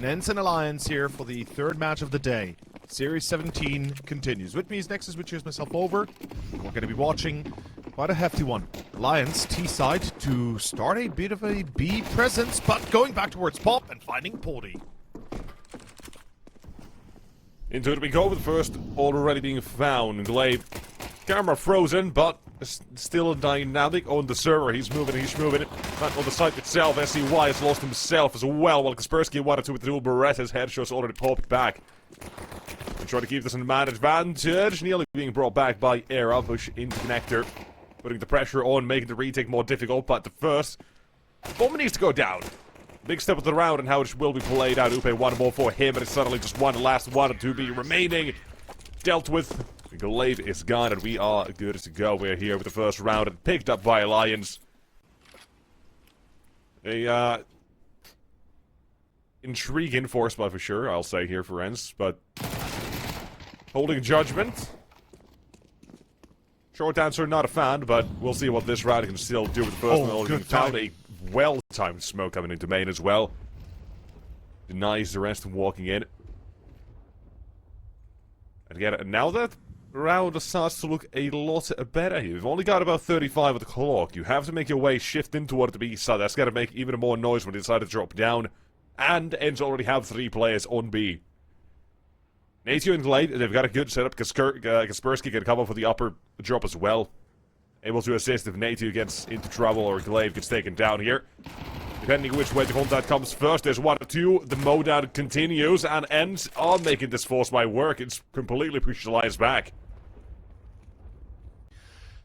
And Ence and Alliance here for the third match of the day. Series 17 continues. With me is Nexus, which cheers myself over. We're going to be watching quite a hefty one. Alliance T-side to start a bit of a B presence, but going back towards Pop and finding Porty. Into it we go with the first already being found. Glaive, camera frozen, but still dynamic on the server. He's moving. Not on the site itself. SCY has lost himself as well, while Kasperski wanted to with the dual Beretta's headshots already popped back. And try to keep this in man advantage. Nearly being brought back by Era. Push into connector. Putting the pressure on, making the retake more difficult, but the first bomb needs to go down. Big step of the round and how it will be played out. Upe one more for him, and it's suddenly just one last one to be remaining. Dealt with. Glaive is gone, and we are good to go. We're here with the first round and picked up by Alliance. A intriguing force buy for sure, I'll say here for Ence, but holding judgment. Short answer, not a fan, but we'll see what this round can still do with the first one. Good found a well-timed smoke coming into main as well. Denies the rest of walking in. And again, now that round starts to look a lot better here. We've only got about 35 of the clock. You have to make your way shift in toward the B side. That's got to make even more noise when they decide to drop down. And Ence already have 3 players on B. Natio and Glaive, they've got a good setup. Kasperski can come up with the upper drop as well. Able to assist if Natio gets into trouble or Glaive gets taken down here. Depending which way the contact comes first, there's 1 or 2. The mowdown continues, and Ence are making this force by work. It's completely pushed the Alliance back.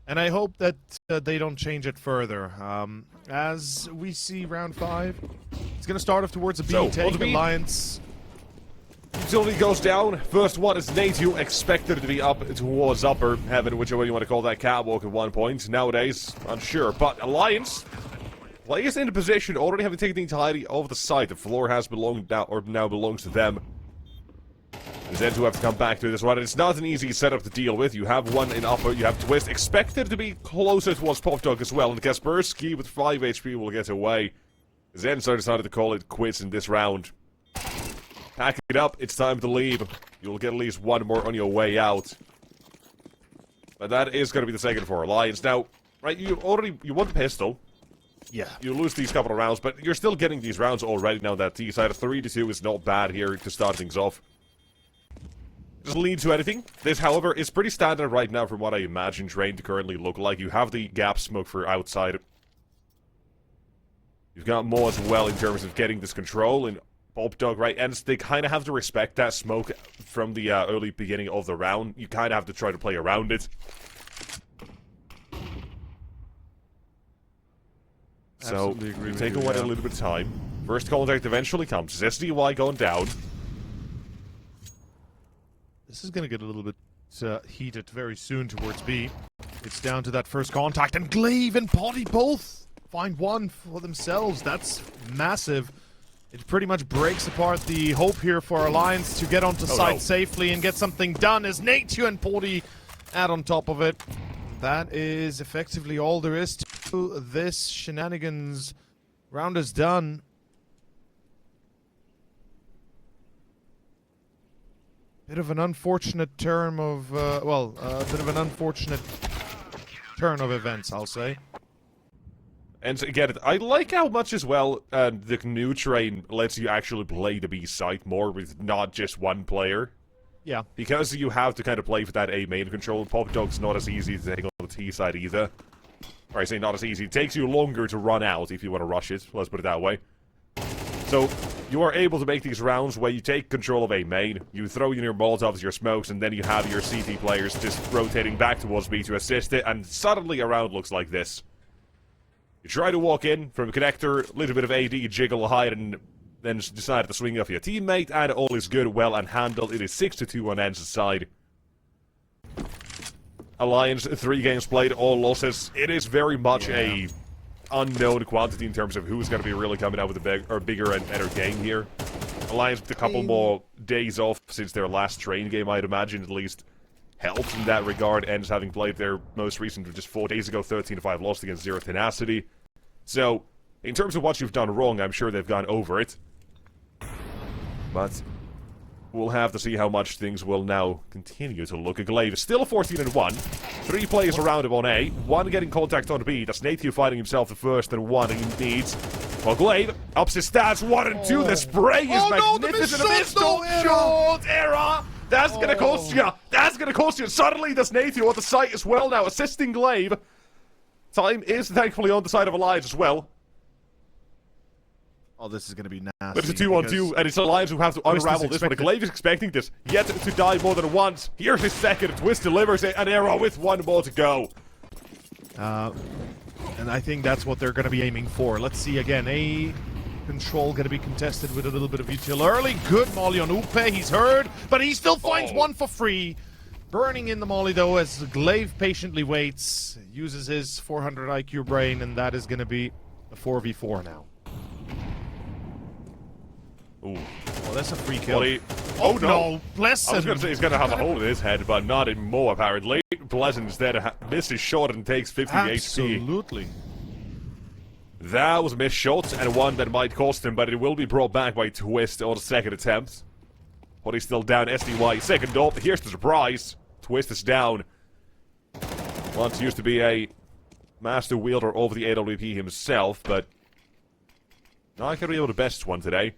And I hope that they don't change it further. As we see round 5, it's going to start off towards a B, So, take B. Alliance. Utility goes down. First one is Natio, expected to be up towards upper heaven, whichever you want to call that catwalk at one point. Nowadays, unsure. But Alliance plays in a position, already having taken the entirety of the site. The floor has belonged now, or now belongs to them. Zentu have to come back to this one. It's not an easy setup to deal with. You have one in upper, you have Twist, expected to be closer towards Pop Dog as well. And Kasperski with 5 HP will get away. Zentu decided to call it quits in this round. Pack it up, it's time to leave. You'll get at least one more on your way out. But that is going to be the second for Alliance. Now, right, you want the pistol. Yeah. You lose these couple of rounds, but you're still getting these rounds already now that T-side. 3-2 is not bad here to start things off. Doesn't lead to anything. This, however, is pretty standard right now from what I imagine Drain to currently look like. You have the gap smoke for outside. You've got more as well in terms of getting this control and Pop Dog, right? And they kind of have to respect that smoke from the early beginning of the round. You kind of have to try to play around it. So, you take away a little bit of time. First contact eventually comes. SDY going down. This is going to get a little bit heated very soon towards B. It's down to that first contact, and Glaive and Potty both find one for themselves. That's massive. It pretty much breaks apart the hope here for Alliance to get onto site safely and get something done as Natio and Porty add on top of it. That is effectively all there is to this shenanigans. Round is done. Bit of an unfortunate turn of, bit of an unfortunate turn of events, I'll say. And again, I like how much as well the new train lets you actually play the B site more with not just one player. Yeah. Because you have to kind of play for that A main control. Pop Dog's not as easy to take on the T side either. Or I say not as easy. It takes you longer to run out if you want to rush it. Let's put it that way. So, you are able to make these rounds where you take control of A main, you throw in your Molotovs, your smokes, and then you have your CT players just rotating back towards B to assist it, and suddenly a round looks like this. You try to walk in from a connector, a little bit of AD, jiggle, hide, and then decide to swing off your teammate, and all is good, well, and handled. It is 6-2 on Ence's side. Alliance, 3 games played, all losses. It is very much a unknown quantity in terms of who's going to be really coming out with a bigger and better game here. Alliance with a couple more days off since their last train game, I'd imagine, at least helped in that regard. Ence having played their most recent just 4 days ago, 13-5 lost against Zero Tenacity. So, in terms of what you've done wrong, I'm sure they've gone over it. But we'll have to see how much things will now continue to look. Glaive is still 14-1. 3 players around him on A. 1 getting contact on B. That's Nathan fighting himself the first and 1 he needs. Well, Glaive ups his stats 1 and 2. The spray is magnificent. No, the missed shot, Era! That's gonna cost you. That's gonna cost you. Suddenly, there's Nathan on the site as well now, assisting Glaive. Time is thankfully on the side of Alliance as well. Oh, this is going to be nasty. But it's a 2-on-2, and it's Alliance who have to unravel this one. Glaive is expecting this, yet to die more than once. Here's his second. Twist delivers it, an arrow with 1 more to go. And I think that's what they're going to be aiming for. Let's see again. A control going to be contested with a little bit of util early. Good molly on Upe. He's heard, but he still finds 1 for free. Burning in the molly, though, as Glaive patiently waits. Uses his 400 IQ brain, and that is going to be a 4v4 now. Ooh. Oh, that's a free kill. Oh no! Bless him. I was going to say he's going to have a hole in his head, but not anymore, apparently. Bless instead misses shot and takes 50 HP. Absolutely. That was a missed shot, and 1 that might cost him, but it will be brought back by Twist on the second attempt. Potty's still down, SDY second up. Here's the surprise. Twist is down. Once used to be a master wielder over the AWP himself, but not going to be able to best one today.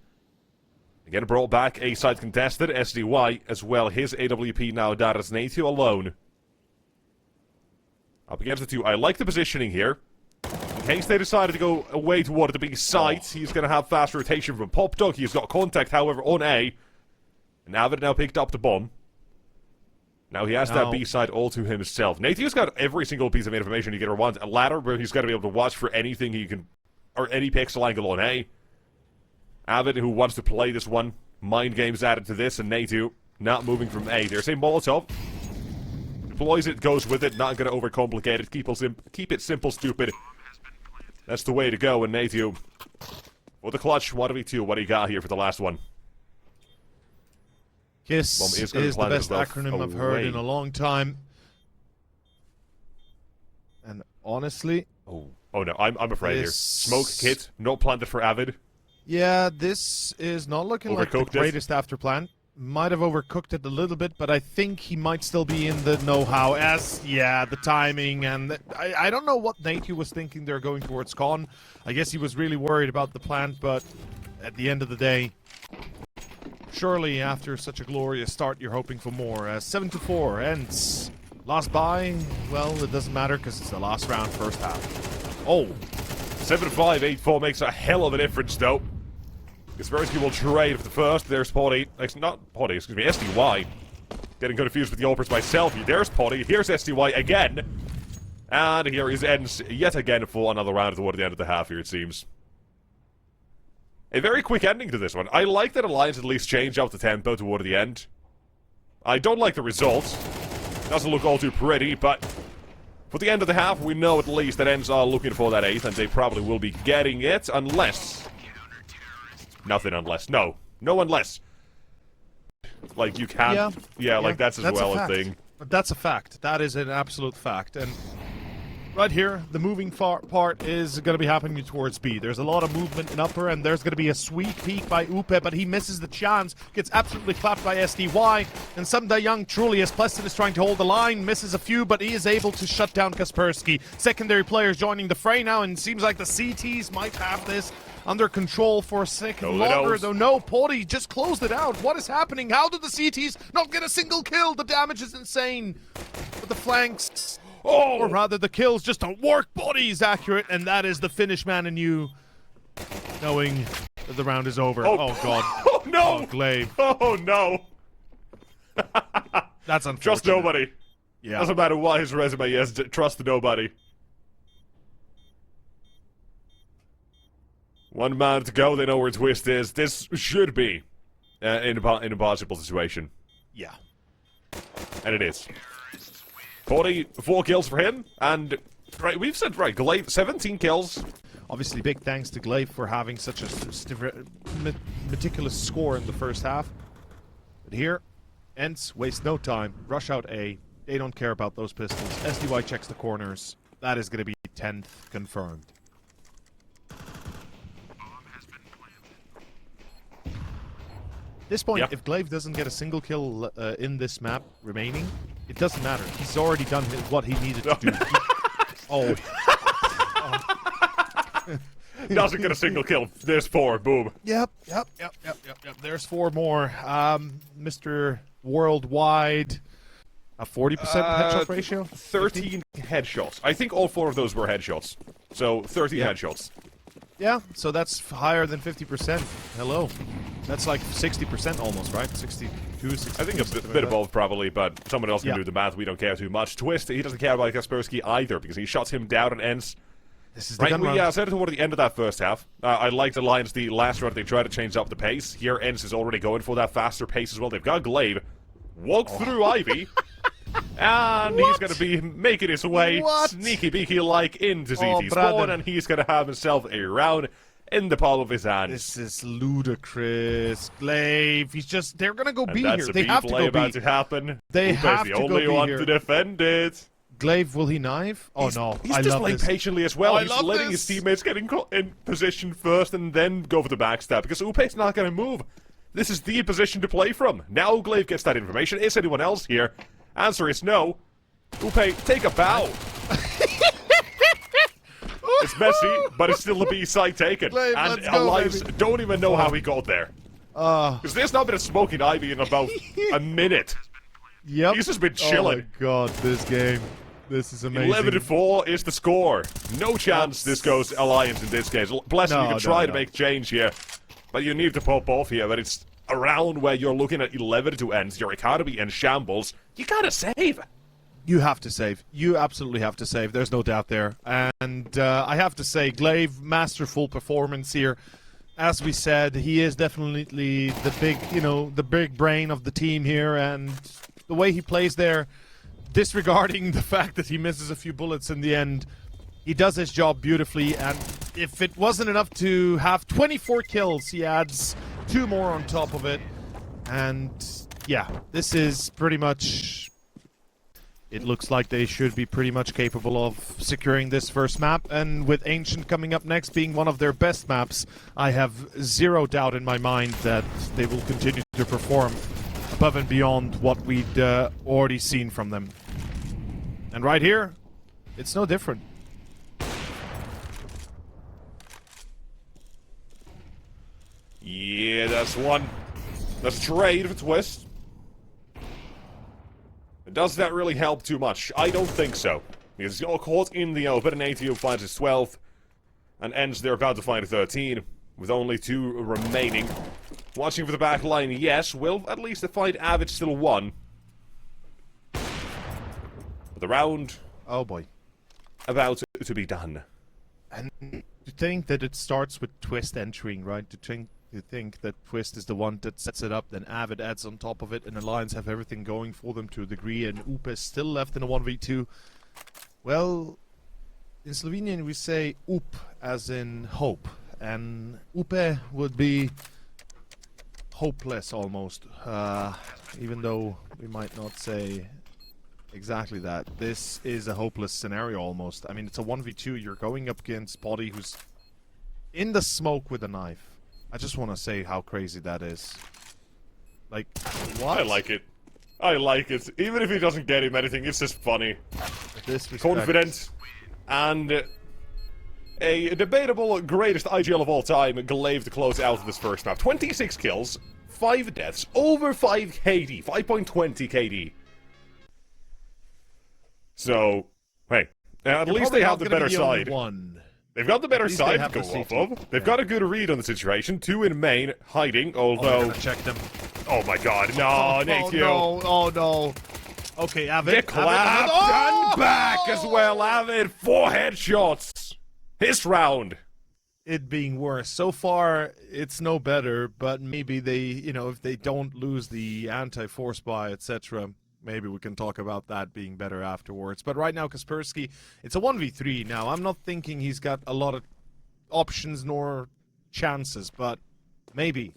Again, brought back a side contested, SDY, as well. His AWP now down as Nathan alone. Up against the 2. I like the positioning here. In case they decided to go away toward the B site, he's going to have fast rotation from Pop Dog. He's got contact, however, on A. And Avid now picked up the bomb. Now he has that B side all to himself. Nathan's got every single piece of information he can want. A ladder where he's got to be able to watch for anything he can, or any pixel angle on A. Avid, who wants to play this one, mind games added to this, and Natu not moving from A. There's a Molotov. Deploys it, goes with it, not going to overcomplicate it. Keep it simple, stupid. That's the way to go, and Natu. For the clutch, 1v2, what do you got here for the last one? KISS is the best acronym I've heard in a long time. And honestly... Oh no, I'm afraid here. Smoke kit, not planted for Avid. Yeah, this is not looking like the greatest after plan. Might have overcooked it a little bit, but I think he might still be in the know-how as, yeah, the timing, and I don't know what Natu was thinking they're going towards Con. I guess he was really worried about the plant, but at the end of the day, surely after such a glorious start, you're hoping for more. 7-4, Ence. Last buy, well, it doesn't matter because it's the last round, first half. Oh. 7-5, 8-4 makes a hell of a difference, though. Kasperski will trade for the first. There's Potty. Not Potty, excuse me, SDY. Getting confused with the Opers myself. There's Potty. Here's SDY again. And here is Ence yet again for another round toward the end of the half here, it seems. A very quick ending to this one. I like that Alliance at least changed up the tempo toward the end. I don't like the results. Doesn't look all too pretty, but for the end of the half, we know at least that Ence are looking for that 8th, and they probably will be getting it, unless... Nothing unless. No. No unless. Like, you can't... Yeah, like, that's as well a thing. But that's a fact. That is an absolute fact. And right here, the moving part is going to be happening towards B. There's a lot of movement in upper, and there's going to be a sweet peek by Upe, but he misses the chance. Gets absolutely clapped by SDY. And Someday Young truly, as Pleston is trying to hold the line, misses a few, but he is able to shut down Kasperski. Secondary players joining the fray now, and it seems like the CTs might have this under control for a second longer, though no, Potty just closed it out. What is happening? How did the CTs not get a single kill? The damage is insane. But the flanks, or rather the kills just don't work. Potty is accurate, and that is the finish man in you, knowing that the round is over. Oh God. Oh no! Oh, Glaive. Oh no! That's unfortunate. Trust nobody. Yeah. Doesn't matter what his resume is, trust nobody. 1 man to go, they know where Twist is. This should be an impossible situation. Yeah. And it is. 44 kills for him, and right, we've said, right, Glaive, 17 kills. Obviously, big thanks to Glaive for having such a meticulous score in the first half. But here, Ence waste no time, rush out A. They don't care about those pistols. SDY checks the corners. That is going to be 10th confirmed. this point, Yep. if Glaive doesn't get a single kill in this map remaining, it doesn't matter. He's already done what he needed to do. Oh. Doesn't get a single kill. There's 4. Boom. Yep. There's 4 more. Mr. Worldwide, a 40% headshot ratio? 13 headshots. I think all 4 of those were headshots. So 13 headshots. Yeah, so that's higher than 50%. Hello. That's like 60% almost, right? 62, 60. I think a bit above probably, but someone else can do the math. We don't care too much. Twist, he doesn't care about Kasperski either because he shuts him down and ends. This is the Right, gun we round. said it toward the end of that first half. I liked Alliance the last round. They tried to change up the pace. Here, Ence is already going for that faster pace as well. They've got Glaive. Walk through Ivy. And he's going to be making his way sneaky beaky like into CT spawn, and he's going to have himself a round in the palm of his hand. This is ludicrous. Glaive, they're going to go B That's here. a They have to B-play go about B. to happen. They Upe's have the to go only B one here. to defend it. Glaive, will he knife? Oh no, He's I just love playing this. patiently as well. I He's love letting this. his teammates get in position first and then go for the backstab because Upe's not going to move. This is the position to play from. Now Glaive gets that information. Is anyone else here? Answer is no. Upe, take a bow. It's messy, but it's still the B side taken. Glaive, and let's go, Alliance baby. don't even know how he got there. Because there's not been a smoking Ivy in about a minute. Yep. He's just been chilling. Oh my god, this game. This is amazing. 11-4 is the score. No chance this goes Alliance in this case. Bless you, you can try to make change here. But you need to pop off here. But it's a round where you're looking at 11 to end. Your economy in shambles. You gotta save. You have to save. You absolutely have to save. There's no doubt there. And I have to say, Glaive, masterful performance here. As we said, he is definitely the big, the big brain of the team here. And the way he plays there, disregarding the fact that he misses a few bullets in the end, he does his job beautifully. And if it wasn't enough to have 24 kills, he adds 2 more on top of it. And yeah, this is pretty much... It looks like they should be pretty much capable of securing this first map, and with Ancient coming up next being one of their best maps, I have zero doubt in my mind that they will continue to perform above and beyond what we'd already seen from them. And right here, it's no different. Yeah, that's one. That's a trade for Twist. Does that really help too much? I don't think so. Because he's all caught in the open, and ATO finds his 12th, and Ence they're about to find a 13, with only 2 remaining. Watching for the back line, yes, will at least find Avid still 1. But the round... Oh boy. About to be done. And to think that it starts with Twist entering, right? To think that Twist is the one that sets it up, then Avid adds on top of it, and Alliance have everything going for them to a degree, and Upe is still left in a 1v2. Well, in Slovenian we say up as in hope, and Upe would be hopeless almost, even though we might not say exactly that. This is a hopeless scenario almost. I mean, it's a 1v2, you're going up against Body who's in the smoke with a knife. I just want to say how crazy that is. Like, what? I like it. I like it. Even if he doesn't get him anything, it's just funny. Confident. And a debatable greatest IGL of all time, Glaive to close out this first map. 26 kills, 5 deaths, over 5 KD, 5.20 KD. So, hey, at least they have the better side. They've got the better side to go off of. They've got a good read on the situation. 2 in main, hiding, although... check them. Oh my god, no, Nate, you. Oh no. Okay, Avid. Get clapped and back as well, Avid. 4 headshots. His round. It being worse. So far, it's no better, but maybe they, if they don't lose the anti-force buy, etc., maybe we can talk about that being better afterwards. But right now, Kasperski, it's a 1v3 now. I'm not thinking he's got a lot of options nor chances, but maybe.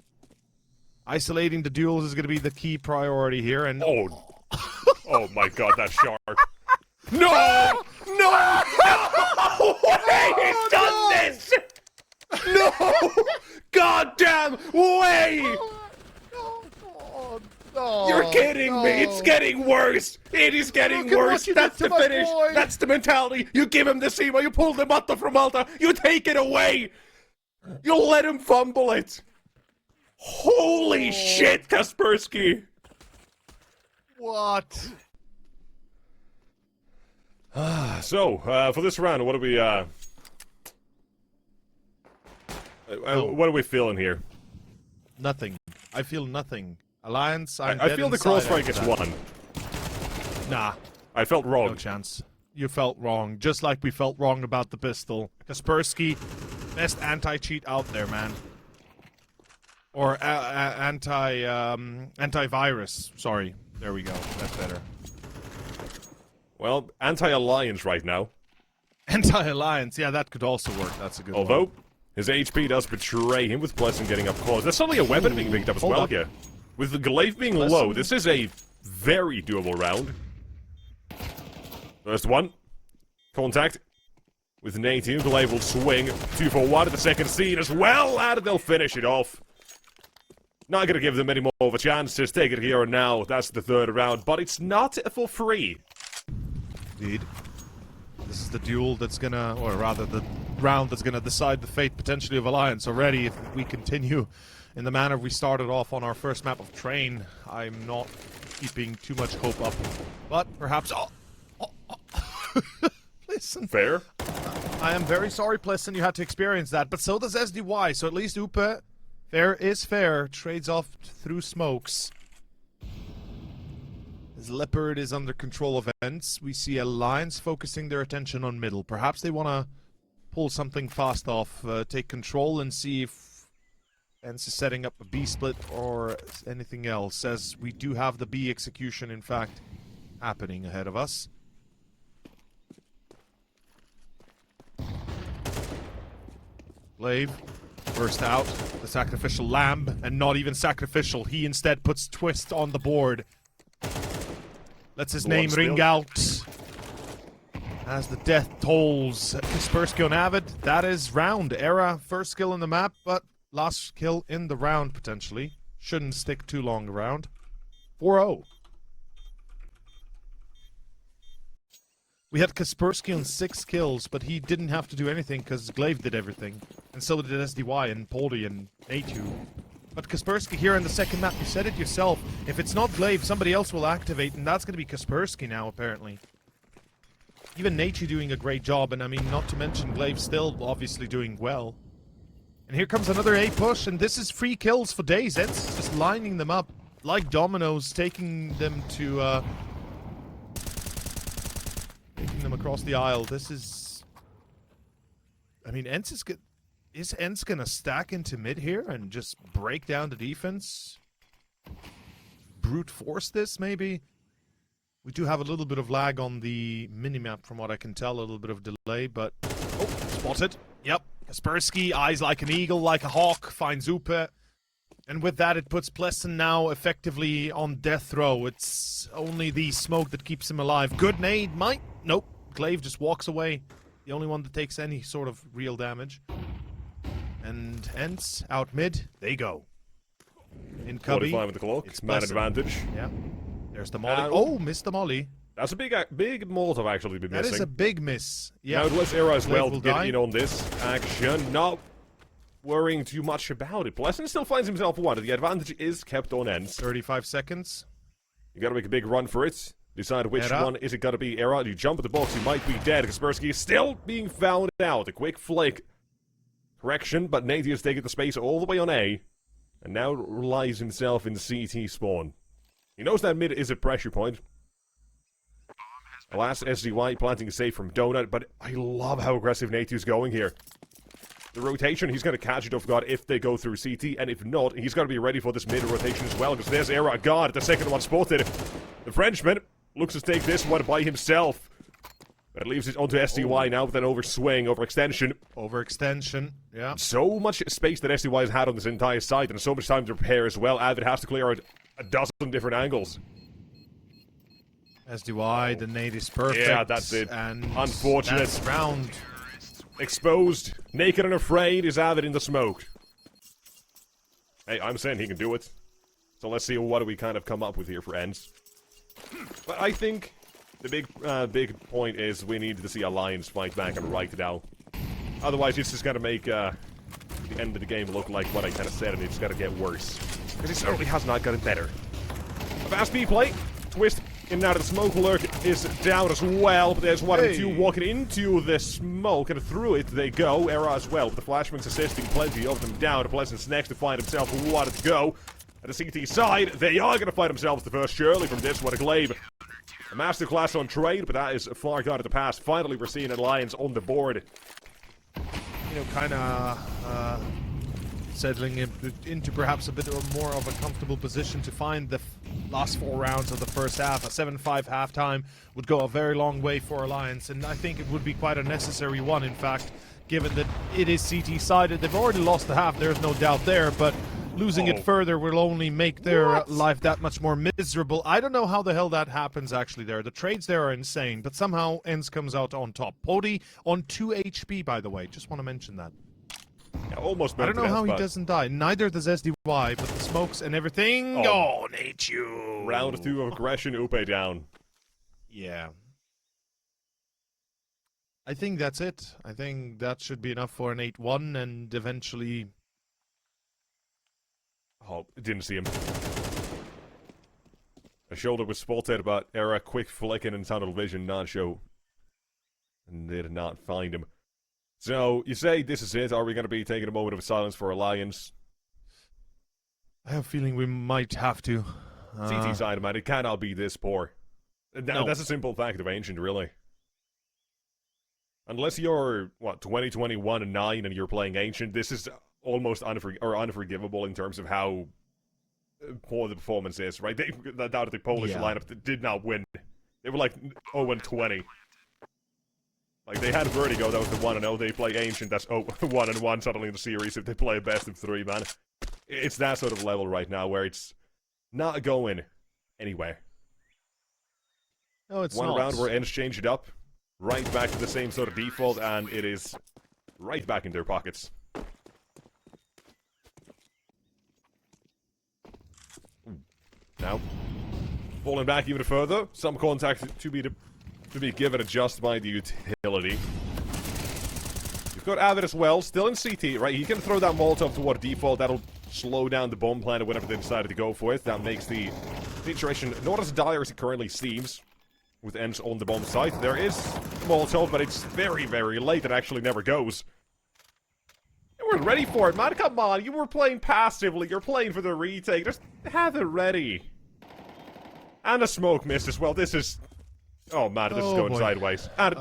Isolating the duels is going to be the key priority here, and... Oh my god, that's sharp. No! No! No way! He's done this! No! God damn way! No, You're kidding no. me! It's getting worse! It is getting Look at worse! what you That's did to the my finish! boy. That's the mentality! You give him the Sima, you pull the Mata from Malta, you take it away! You let him fumble it! Holy shit, Kasperski! What? So, for this round, what are we, what are we feeling here? Nothing. I feel nothing. Alliance, I feel the crossfire gets won. Nah, I felt wrong. no chance. You felt wrong, just like we felt wrong about the pistol. Kasperski, best anti-cheat out there, man. Or antivirus. Sorry. There we go. That's better. Well, anti-alliance right now. Anti-alliance. Yeah, that could also work. That's a good one. Although, his HP does betray him with Pleasant getting up close. There's suddenly a weapon being picked up as well here. With the Glaive being low, this is a very doable round. First one. Contact. With Native, Glaive will swing. 2 for 1 at the second scene as well, and they'll finish it off. Not gonna give them any more of a chance, just take it here and now. That's the third round, but it's not for free. Indeed. This is the duel that's gonna, or rather the round that's gonna decide the fate potentially of Alliance already if we continue in the manner we started off on our first map of Train. I'm not keeping too much hope up, but perhaps... Listen. Fair. I am very sorry, Pleasant, you had to experience that, but so does SDY, so at least Upe, fair is fair, trades off through smokes. As Leopard is under control of Ence, we see Alliance focusing their attention on middle. Perhaps they want to pull something fast off, take control and see if Ence is setting up a B split or anything else, as we do have the B execution, in fact, happening ahead of us. Glaive, burst out, the sacrificial lamb, and not even sacrificial. He instead puts Twist on the board. Lets his name ring out. As the death tolls, Kasperski on Avid. That is round. Era, first kill in the map, but last kill in the round, potentially. Shouldn't stick too long around. 4-0. We had Kasperski on 6 kills, but he didn't have to do anything because Glaive did everything. And so did SDY and Poldy and A2. But Kasperski here in the second map, you said it yourself. If it's not Glaive, somebody else will activate, and that's going to be Kasperski now, apparently. Even Nature doing a great job, and I mean, not to mention Glaive still obviously doing well. And here comes another A push, and this is free kills for days. It's just lining them up like dominoes, taking them to, taking them across the aisle. This is... I mean, Ence is good. Is Ence gonna stack into mid here and just break down the defense? Brute force this, maybe? We do have a little bit of lag on the minimap from what I can tell, a little bit of delay, but... Oh, spotted. Yep. Kasperski, eyes like an eagle, like a hawk, finds Upe. And with that, it puts Pleasant now effectively on death row. It's only the smoke that keeps him alive. Good nade, might... Nope. Glaive just walks away. The only one that takes any sort of real damage. And Ence out mid, they go. In Cubby, 45 with the clock, it's man advantage. Yeah. There's the molly. Oh, missed the molly. That's a big Molotov actually been missing. That is a big miss. Yeah. Now let's Era as well to get die. in on this action. Not worrying too much about it. Pleasant still finds himself one. The advantage is kept on Ence. 35 seconds. You gotta make a big run for it. Decide which one is it gonna be. Era, you jump at the box, you might be dead. Kasperski is still being found out. A quick flick. Correction, but Nady has taken the space all the way on A, and now relies himself in CT spawn. He knows that mid is a pressure point. Alas, SDY planting a save from Donut, but I love how aggressive Naty's going here. The rotation, he's going to catch it off guard if they go through CT, and if not, he's got to be ready for this mid rotation as well, because there's Era, God, the second one spotted. The Frenchman looks to take this one by himself. That leaves it onto SDY now with an overswing, overextension. Overextension, yeah. So much space that SDY has had on this entire side, and so much time to prepare as well. Avid has to clear out a dozen different angles. SDY, the nade is perfect. Yeah, that's it. And unfortunate. That's round. Exposed, naked and afraid is Avid in the smoke. Hey, I'm saying he can do it. So let's see what do we kind of come up with here for Ence. But I think the big point is we need to see Alliance fight back and right now. Otherwise, it's just gonna make the end of the game look like what I kind of said, and it's gonna get worse. Because it certainly has not gotten better. A fast B play. Twist in and out of the smoke alert is down as well, but there's one and two walking into the smoke, and through it they go. Era as well, with the Flashman's assisting plenty of them down. Pleasant's next to find himself a water to go. At the CT side, they are going to find themselves the first surely from this one. A Glaive. A masterclass on trade, but that is far gone to the past. Finally, we're seeing Alliance on the board. You know, kind of settling into perhaps a bit more of a comfortable position to find the last 4 rounds of the first half. A 7-5 halftime would go a very long way for Alliance, and I think it would be quite a necessary one, in fact, given that it is CT-sided. They've already lost the half, there's no doubt there, but losing it further will only make their life that much more miserable. I don't know how the hell that happens, actually, there. The trades there are insane, but somehow Ence comes out on top. Pody on 2 HP, by the way. Just want to mention that. Yeah, almost I don't know how he doesn't die. Neither does SDY, but the smokes and everything. Oh, Nature! Round 2 of aggression, Upe down. Yeah. I think that's it. I think that should be enough for an 8-1, and eventually... Oh, didn't see him. A shoulder was spotted, but Era quick flicking and tunnel vision not show. And did not find him. So, you say this is it. Are we going to be taking a moment of silence for Alliance? I have a feeling we might have to. CT side, man, it cannot be this poor. No. That's a simple fact of Ancient, really. Unless you're, what, 2021 and 9 and you're playing Ancient, this is almost unforgivable in terms of how poor the performance is, right? That the Polish lineup did not win. They were like 0-20. Like, they had Vertigo, that was the 1-0. They play Ancient, that's 1-1 suddenly in the series if they play a best of 3, man. It's that sort of level right now where it's not going anywhere. No, it's One not. round where Ence changed it up, right back to the same sort of default, and it is right back in their pockets. Now, falling back even further, some contact to be given just by the utility. You've got Avid as well, still in CT, right? He can throw that Molotov toward default, that'll slow down the bomb plan or whatever they decided to go for it. That makes the situation not as dire as it currently seems, with Ence on the bomb site. There is Molotov, but it's very, very late, it actually never goes. You weren't ready for it, man, come on, you were playing passively, you're playing for the retake, just have it ready. And a smoke missed as well, this is... Oh man, this is going sideways. And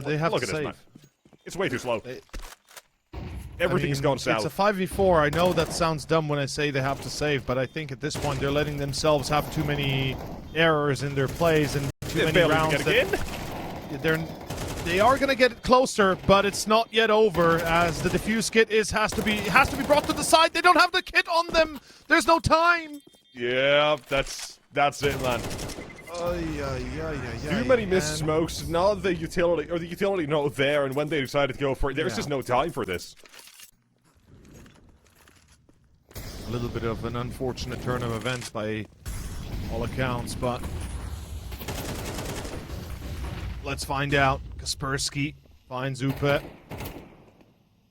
they have look to at this, man. It's way too slow. Everything's gone south. It's a 5v4. I know that sounds dumb when I say they have to save, but I think at this point they're letting themselves have too many errors in their plays and too many rounds. They are gonna get closer, but it's not yet over. As the defuse kit has to be brought to the side. They don't have the kit on them. There's no time. Yeah, that's it, man. Too many missed smokes, not the utility not there, and when they decided to go for it, there's just no time for this. A little bit of an unfortunate turn of events by all accounts, but let's find out. Kasperski finds Upe.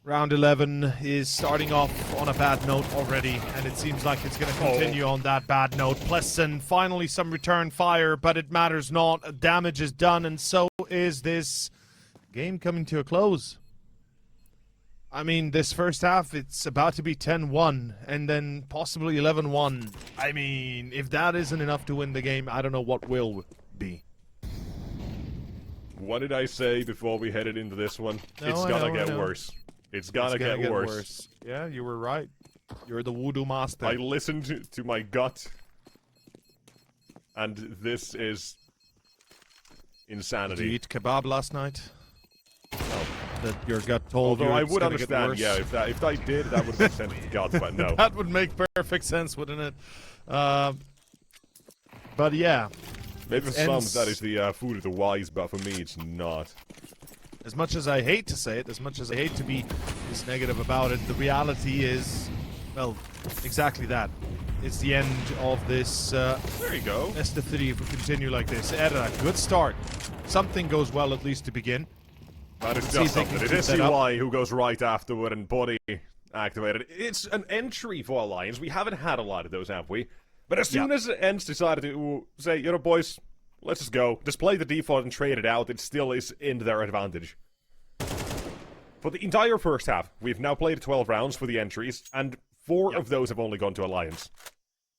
Round 11 is starting off on a bad note already, and it seems like it's going to continue on that bad note. Plessen, finally some return fire, but it matters not. Damage is done, and so is this game coming to a close. I mean, this first half, it's about to be 10-1, and then possibly 11-1. I mean, if that isn't enough to win the game, I don't know what will be. What did I say before we headed into this one? It's gonna get worse. It's gonna get worse. Yeah, you were right. You're the voodoo master. I listened to my gut. And this is insanity. Did you eat kebab last night? No. That your gut told you Although I it's would gonna get understand, worse? yeah, if I did, that would make sense to God, but no. That would make perfect sense, wouldn't it? But yeah. Maybe for some that is the food of the wise, but for me it's not. As much as I hate to say it, as much as I hate to be this negative about it, the reality is, well, exactly that. it's the end of this. There you go. Best of 3 if we continue like this. Edda, good start. Something goes well at least to begin. That is See if just they something. can It keep is that up. CY who goes right afterward and body activated. It's an entry for Alliance. We haven't had a lot of those, have we? But as soon as Ence decided to say, you know, boys, let's just go. Just play the default and trade it out. It still is in their advantage. For the entire first half, we've now played 12 rounds for the entries, and 4 of those have only gone to Alliance.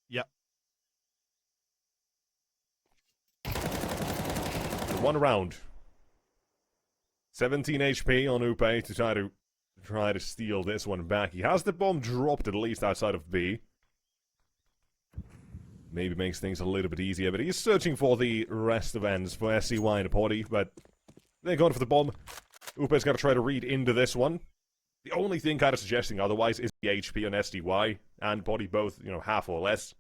Yep. One round. 17 HP on Upe to try to steal this one back. He has the bomb dropped at least outside of B. Maybe makes things a little bit easier, but he's searching for the rest of ends for SCY and Potty, but they're going for the bomb. Upe's got to try to read into this one. The only thing kind of suggesting otherwise is the HP on SDY and Potty both, you know, half or less.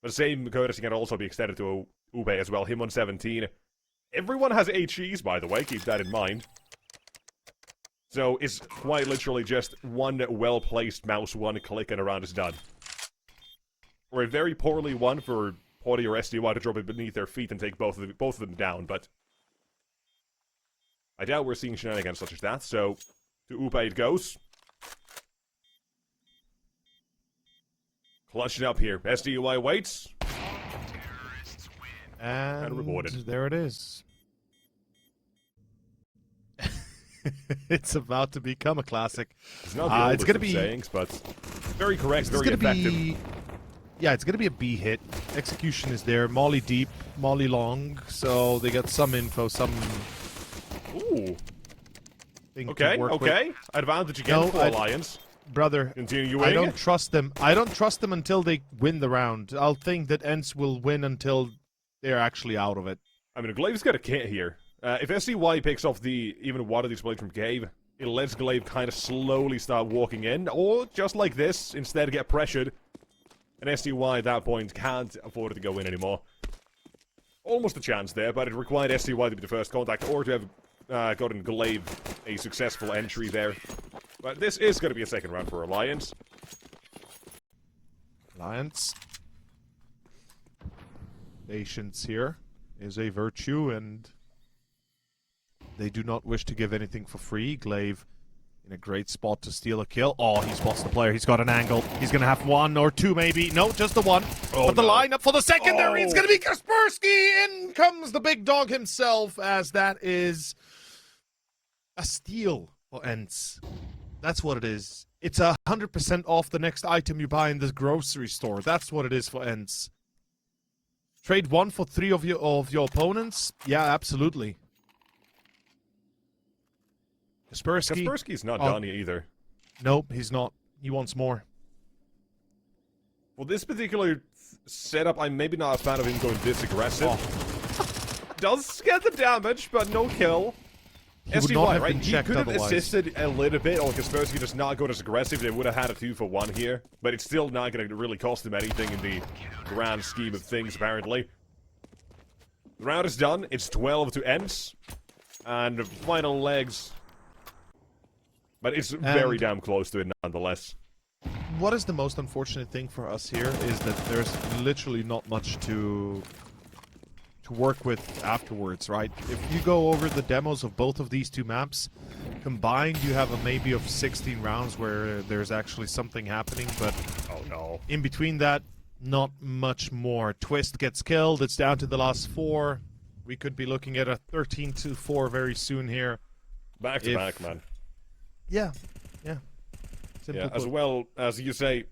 But the same courtesy can also be extended to Upe as well, him on 17. Everyone has HEs, by the way, keep that in mind. So it's quite literally just one well-placed mouse, one click, and around is done. Or a very poorly one for Potty or SDY to drop it beneath their feet and take both of them down, but I doubt we're seeing shenanigans such as that, so to Upe it goes. Clutch it up here. SDY waits. And rewarded. There it is. It's about to become a classic. It's not the it's gonna oldest be of sayings, but very correct, it's very gonna effective. Yeah, it's gonna be a B hit. Execution is there. Molly deep, Molly long. So they got some info, some Ooh. thing Okay, to work okay. with. Advantage again No, for Alliance. Brother, Continuing. I don't trust them. I don't trust them until they win the round. I'll think that Ence will win until they're actually out of it. I mean, Glaive's got a kit here. If SCY picks off even one of these blades from Glaive, it lets Glaive kind of slowly start walking in, or just like this, instead get pressured. And SCY at that point can't afford to go in anymore. Almost a chance there, but it required SCY to be the first contact, or to have gotten Glaive a successful entry there. But this is going to be a second round for Alliance. Alliance. Patience here is a virtue, and they do not wish to give anything for free. Glaive in a great spot to steal a kill. Oh, he spots the player. He's got an angle. He's going to have 1 or 2 maybe. No, just the 1. Oh, but the no. lineup for the secondary, it's Oh. going to be Kasperski. In comes the big dog himself, as that is a steal for Ence. That's what it is. It's 100% off the next item you buy in the grocery store. That's what it is for Ence. Trade 1 for 3 of your opponents? Yeah, absolutely. Kasperski's not done either. Nope, he's not. He wants more. For this particular setup, I'm maybe not a fan of him going this aggressive. Does get the damage, but no kill. He would not have right? been He checked could have otherwise. assisted a little bit, or Kasperski does not go as aggressive. They would have had a 2-for-1 here, but it's still not going to really cost him anything in the grand scheme of things, apparently. The round is done. It's 12 to Ence. And the final legs. But it's very damn close to it nonetheless. What is the most unfortunate thing for us here is that there's literally not much to work with afterwards, right? If you go over the demos of both of these 2 maps, combined you have a maybe of 16 rounds where there's actually something happening, but Oh no. in between that, not much more. Twist gets killed, it's down to the last 4. We could be looking at a 13-4 very soon here. Back to back, man. Yeah, yeah. Simple Yeah, as put. well as you say,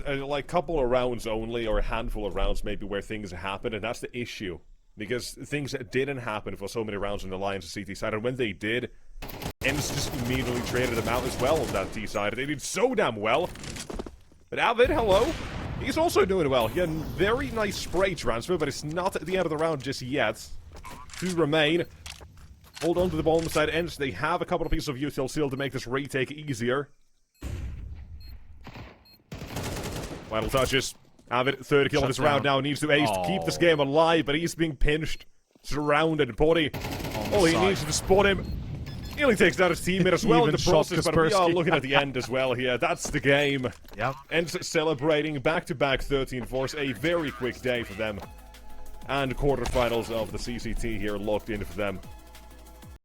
like couple of rounds only, or a handful of rounds maybe where things happen, and that's the issue. Because things didn't happen for so many rounds on the Alliance and CT side, and when they did, Ence just immediately traded them out as well on that T side. They did so damn well. But Avid, hello. He's also doing well. He had a very nice spray transfer, but it's not at the end of the round just yet. 2 remain. Hold on to the bomb side Ence. They have a couple of pieces of util seal to make this retake easier. Final touches. Avid, third kill of this round now, needs to ace to keep this game alive, but he's being pinched, surrounded. Potty, all he needs is to spot him. Nearly takes down his teammate as well in Even the shot process, but we are Kasperski. looking at the end as well here. That's the game. Yep. Ence celebrating back-to-back 13-4s. A very quick day for them. And quarterfinals of the CCT here locked in for them.